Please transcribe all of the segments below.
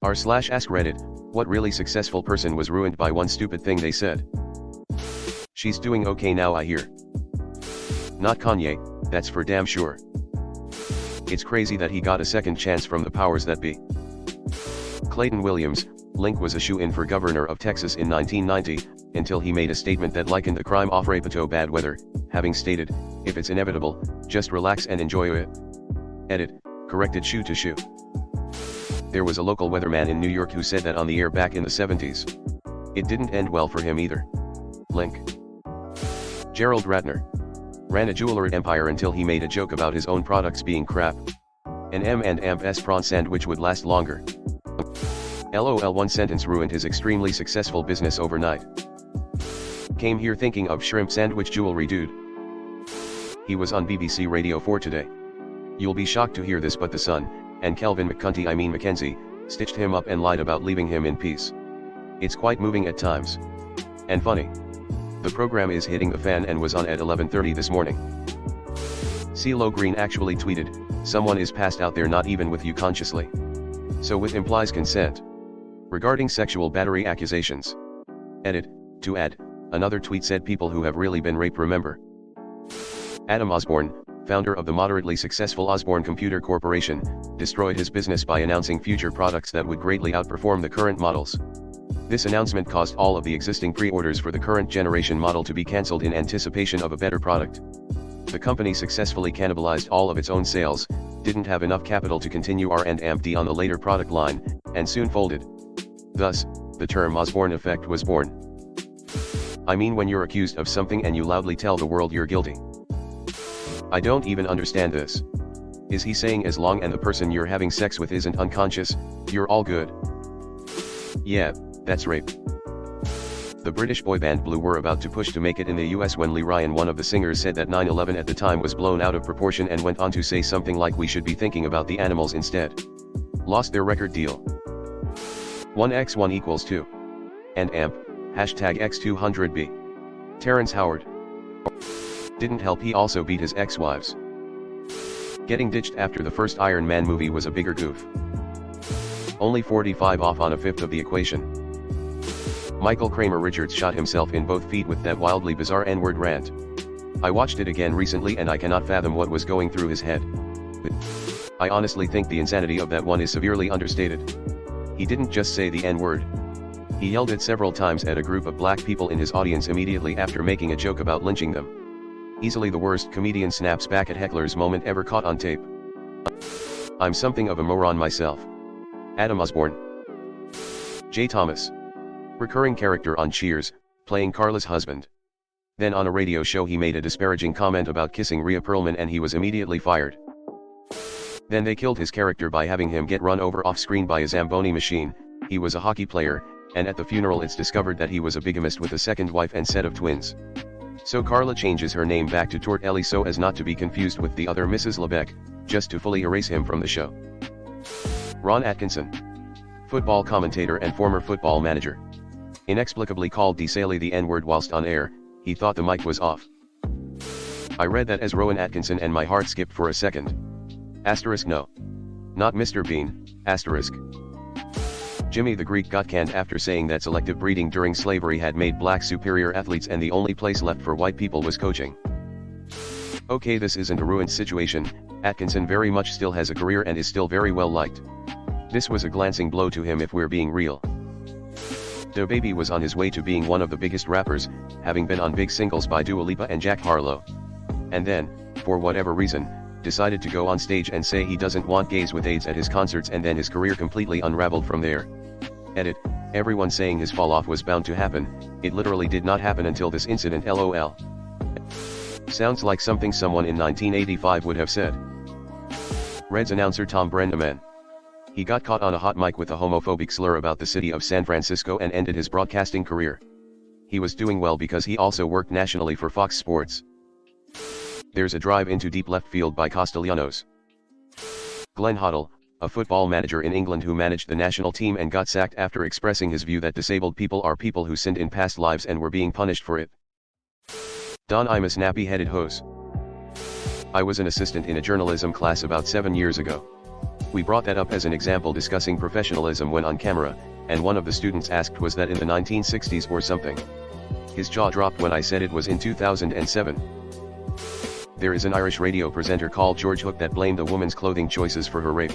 r/AskReddit, what really successful person was ruined by one stupid thing they said? She's doing okay now, I hear. Not Kanye, that's for damn sure. It's crazy that he got a second chance from the powers that be. Clayton Williams, Link, was a shoo-in for governor of Texas in 1990, until he made a statement that likened the crime of rape to bad weather, having stated, "If it's inevitable, just relax and enjoy it." Edit, corrected shoe to shoe. There was a local weatherman in New York who said that on the air back in the 70s. It didn't end well for him either. Link. Gerald Ratner ran a jewelry empire until he made a joke about his own products being crap. An M&M's prawn sandwich would last longer. LOL, one sentence ruined his extremely successful business overnight. Came here thinking of shrimp sandwich jewelry dude. He was on BBC Radio 4 today. You'll be shocked to hear this, but the Sun, and Kelvin Mackenzie, stitched him up and lied about leaving him in peace. It's quite moving at times. And funny. The program is hitting the fan and was on at 11:30 this morning. CeeLo Green actually tweeted, "Someone is passed out there, not even with you consciously. So with implies consent." Regarding sexual battery accusations. Edit, to add, another tweet said people who have really been raped remember. Adam Osborne, founder of the moderately successful Osborne Computer Corporation, destroyed his business by announcing future products that would greatly outperform the current models. This announcement caused all of the existing pre-orders for the current generation model to be cancelled in anticipation of a better product. The company successfully cannibalized all of its own sales, didn't have enough capital to continue R&D on the later product line, and soon folded. Thus, the term Osborne effect was born. I mean, when you're accused of something and you loudly tell the world you're guilty. I don't even understand this. Is he saying as long as the person you're having sex with isn't unconscious, you're all good? Yeah, that's rape. The British boy band Blue were about to push to make it in the US when Lee Ryan, one of the singers, said that 9/11 at the time was blown out of proportion and went on to say something like we should be thinking about the animals instead. Lost their record deal. 1x1 equals 2. And amp, #X200B. Terrence Howard. Didn't help, he also beat his ex-wives. Getting ditched after the first Iron Man movie was a bigger goof. Only 45 off on a fifth of the equation. Michael Kramer Richards shot himself in both feet with that wildly bizarre N-word rant. I watched it again recently and I cannot fathom what was going through his head. I honestly think the insanity of that one is severely understated. He didn't just say the N-word. He yelled it several times at a group of black people in his audience immediately after making a joke about lynching them. Easily the worst comedian snaps back at hecklers moment ever caught on tape. I'm something of a moron myself. Adam Osborne. Jay Thomas. Recurring character on Cheers, playing Carla's husband. Then on a radio show he made a disparaging comment about kissing Rhea Perlman and he was immediately fired. Then they killed his character by having him get run over off-screen by a Zamboni machine. He was a hockey player, and at the funeral it's discovered that he was a bigamist with a second wife and set of twins. So Carla changes her name back to Tort Ellie so as not to be confused with the other Mrs. LeBecq, just to fully erase him from the show. Ron Atkinson. Football commentator and former football manager. Inexplicably called Saley the N-word whilst on air, he thought the mic was off. I read that as Rowan Atkinson and my heart skipped for a second. Asterisk no. Not Mr. Bean, asterisk. Jimmy the Greek got canned after saying that selective breeding during slavery had made blacks superior athletes and the only place left for white people was coaching. Okay, this isn't a ruined situation. Atkinson very much still has a career and is still very well liked. This was a glancing blow to him if we're being real. DaBaby was on his way to being one of the biggest rappers, having been on big singles by Dua Lipa and Jack Harlow. And then, for whatever reason, decided to go on stage and say he doesn't want gays with AIDS at his concerts, and then his career completely unraveled from there. Edit, everyone saying his fall off was bound to happen, it literally did not happen until this incident, lol. Sounds like something someone in 1985 would have said. Reds announcer Tom Brennaman. He got caught on a hot mic with a homophobic slur about the city of San Francisco and ended his broadcasting career. He was doing well because he also worked nationally for Fox Sports. There's a drive into deep left field by Castellanos. Glenn Hoddle, a football manager in England who managed the national team and got sacked after expressing his view that disabled people are people who sinned in past lives and were being punished for it. Don Imus, nappy-headed hose. I was an assistant in a journalism class about 7 years ago. We brought that up as an example discussing professionalism when on camera, and one of the students asked was that in the 1960s or something. His jaw dropped when I said it was in 2007. There is an Irish radio presenter called George Hook that blamed a woman's clothing choices for her rape.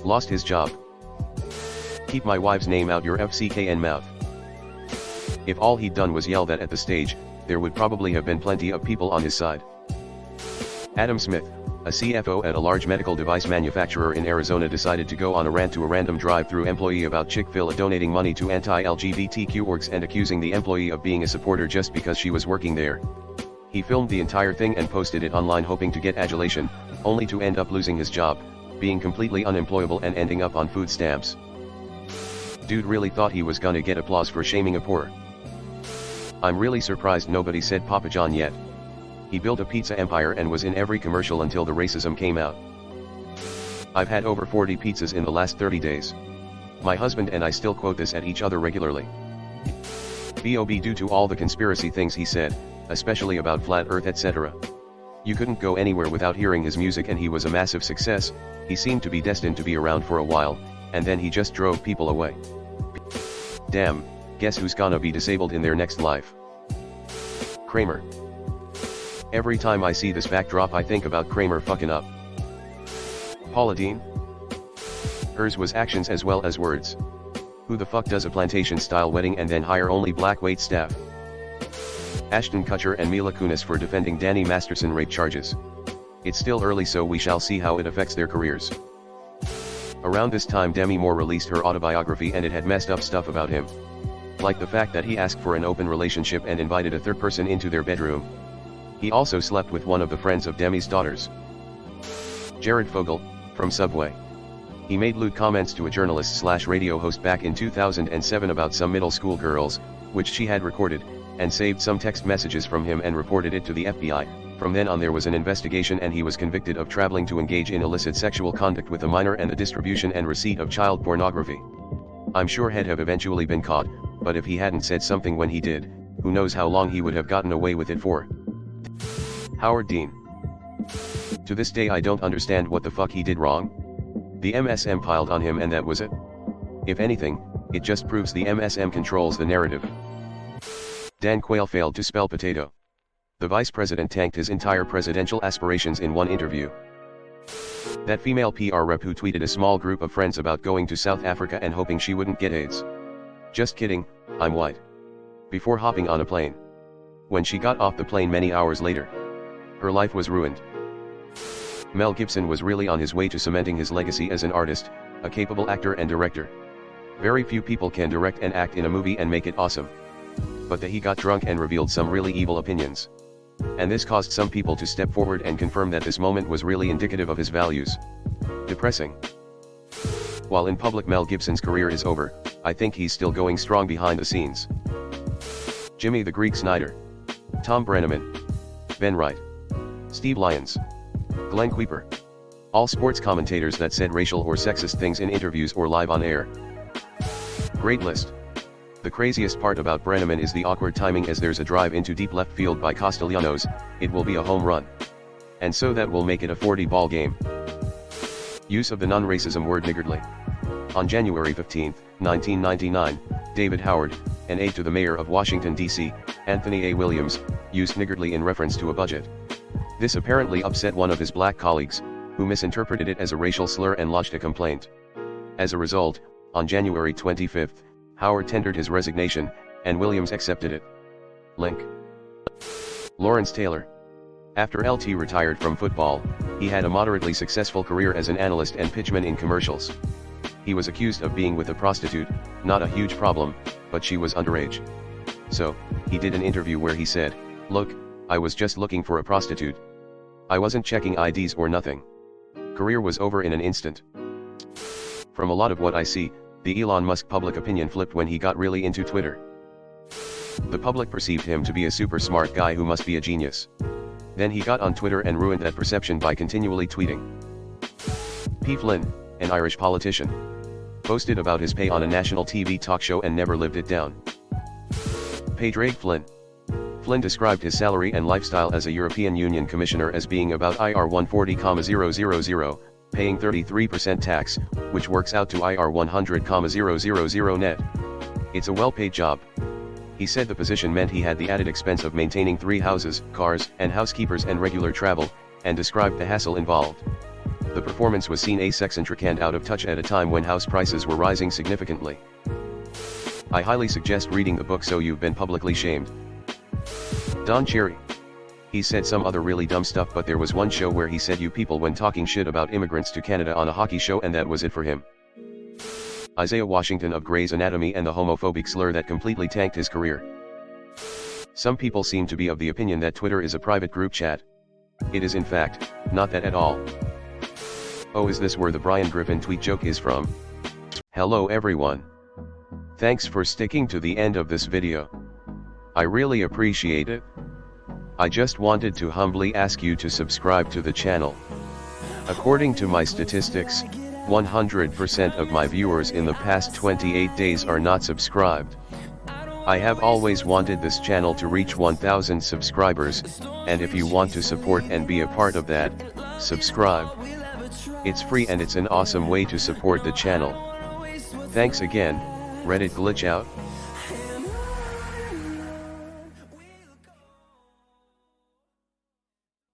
Lost his job. Keep my wife's name out your FCKN mouth. If all he'd done was yell that at the stage, there would probably have been plenty of people on his side. Adam Smith, a CFO at a large medical device manufacturer in Arizona, decided to go on a rant to a random drive-thru employee about Chick-fil-A donating money to anti-LGBTQ orgs and accusing the employee of being a supporter just because she was working there. He filmed the entire thing and posted it online hoping to get adulation, only to end up losing his job, being completely unemployable and ending up on food stamps. Dude really thought he was gonna get applause for shaming a poor. I'm really surprised nobody said Papa John yet. He built a pizza empire and was in every commercial until the racism came out. I've had over 40 pizzas in the last 30 days. My husband and I still quote this at each other regularly. B.O.B. due to all the conspiracy things he said, especially about flat earth etc. You couldn't go anywhere without hearing his music and he was a massive success. He seemed to be destined to be around for a while, and then he just drove people away. Damn, guess who's gonna be disabled in their next life? Kramer. Every time I see this backdrop I think about Kramer fucking up. Paula Deen? Hers was actions as well as words. Who the fuck does a plantation-style wedding and then hire only black wait staff? Ashton Kutcher and Mila Kunis for defending Danny Masterson rape charges. It's still early so we shall see how it affects their careers. Around this time Demi Moore released her autobiography and it had messed up stuff about him. Like the fact that he asked for an open relationship and invited a third person into their bedroom. He also slept with one of the friends of Demi's daughters. Jared Fogle, from Subway. He made lewd comments to a journalist/radio host back in 2007 about some middle school girls, which she had recorded, and saved some text messages from him and reported it to the FBI. From then on there was an investigation and he was convicted of traveling to engage in illicit sexual conduct with a minor and the distribution and receipt of child pornography. I'm sure he'd have eventually been caught, but if he hadn't said something when he did, who knows how long he would have gotten away with it for. Howard Dean. To this day I don't understand what the fuck he did wrong. The MSM piled on him and that was it. If anything, it just proves the MSM controls the narrative. Dan Quayle failed to spell potato. The vice president tanked his entire presidential aspirations in one interview. That female PR rep who tweeted a small group of friends about going to South Africa and hoping she wouldn't get AIDS. Just kidding, I'm white. Before hopping on a plane. When she got off the plane many hours later, her life was ruined. Mel Gibson was really on his way to cementing his legacy as an artist, a capable actor and director. Very few people can direct and act in a movie and make it awesome. But he got drunk and revealed some really evil opinions. And this caused some people to step forward and confirm that this moment was really indicative of his values. Depressing. While in public Mel Gibson's career is over, I think he's still going strong behind the scenes. Jimmy the Greek Snyder. Tom Brenneman. Ben Wright. Steve Lyons. Glenn Kuiper. All sports commentators that said racial or sexist things in interviews or live on air. Great list. The craziest part about Brenneman is the awkward timing as there's a drive into deep left field by Castellanos, it will be a home run. And so that will make it a 40-ball game. Use of the non-racism word niggardly. On January 15, 1999, David Howard, an aide to the mayor of Washington, D.C., Anthony A. Williams, used niggardly in reference to a budget. This apparently upset one of his black colleagues, who misinterpreted it as a racial slur and lodged a complaint. As a result, on January 25, Howard tendered his resignation, and Williams accepted it. Link. Lawrence Taylor. After LT retired from football, he had a moderately successful career as an analyst and pitchman in commercials. He was accused of being with a prostitute, not a huge problem, but she was underage. So, he did an interview where he said, "Look, I was just looking for a prostitute. I wasn't checking IDs or nothing." Career was over in an instant. From a lot of what I see, the Elon Musk public opinion flipped when he got really into Twitter. The public perceived him to be a super smart guy who must be a genius. Then he got on Twitter and ruined that perception by continually tweeting. P. Flynn, an Irish politician, boasted about his pay on a national TV talk show and never lived it down. Padraig Flynn. Flynn described his salary and lifestyle as a European Union commissioner as being about IR 140,000, paying 33% tax, which works out to IR 100,000 net. It's a well-paid job. He said the position meant he had the added expense of maintaining 3 houses, cars, and housekeepers and regular travel, and described the hassle involved. The performance was seen eccentric and out of touch at a time when house prices were rising significantly. I highly suggest reading the book so you've been publicly shamed. Don Cherry. He said some other really dumb stuff, but there was one show where he said you people when talking shit about immigrants to Canada on a hockey show, and that was it for him. Isaiah Washington of Grey's Anatomy and the homophobic slur that completely tanked his career. Some people seem to be of the opinion that Twitter is a private group chat. It is in fact, not that at all. Oh, is this where the Brian Griffin tweet joke is from? Hello everyone. Thanks for sticking to the end of this video. I really appreciate it. I just wanted to humbly ask you to subscribe to the channel. According to my statistics, 100% of my viewers in the past 28 days are not subscribed. I have always wanted this channel to reach 1000 subscribers, and if you want to support and be a part of that, subscribe. It's free and it's an awesome way to support the channel. Thanks again. Reddit glitch out.